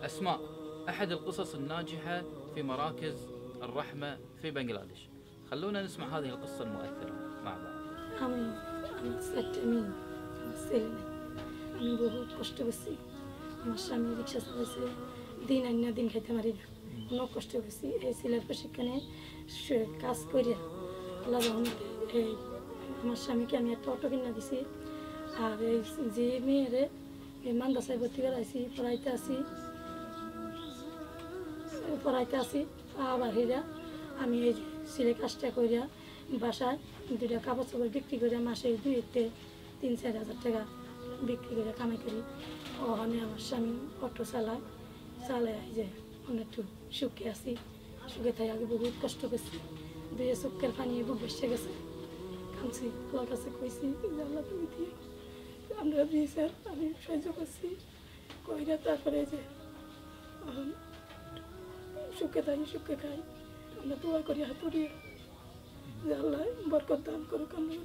أسماء أحد القصص الناجحة في مراكز الرحمة في بنغلاديش. خلونا نسمع هذه القصة المؤثرة مع بعض. আমি ছেলে নেই, আমি বহুত কষ্ট করছি। আমার স্বামী রিক্সা চালাইছে, দিন আনিয়া দিন খাইতে পারি না, অনেক কষ্ট করছি। এই ছেলের প্রশিক্ষণে কাজ করিয়া আল্লাহ রহমতে এই আমার স্বামীকে আমি একটা অটো কিনা দিছি। আর এই যে মেয়েরে এই মাদ্রাসায় ভর্তি করাইছি, পড়াইতে আসি। আবার হেরা আমি এই ছেলে কাজটা করিয়া বাসায় দুটা কাপড় চাপড় বিক্রি করে মাসে 2-3-4 হাজার টাকা বিক্রি করে কামাই করি। ওখানে আমার স্বামী অটো চালায় যে অনেকটু সুখে আছি। সুখে থাকি, আগে বহুত কষ্ট করছি, দুই চোখের পানি বুক ভেসে গেছে। কাঁদছি, আল্লাহর কাছে কইছি যে আল্লাহ তুমি দিয়ে আমরা দিয়েছেন, আমি সহ্য করছি কইরা। তারপরে যে সুখে থাকি, সুখে খাই। আমরা দোয়া করি হাতুড়িয়ে যে আল্লাহ বরকত দান করুক। আমরা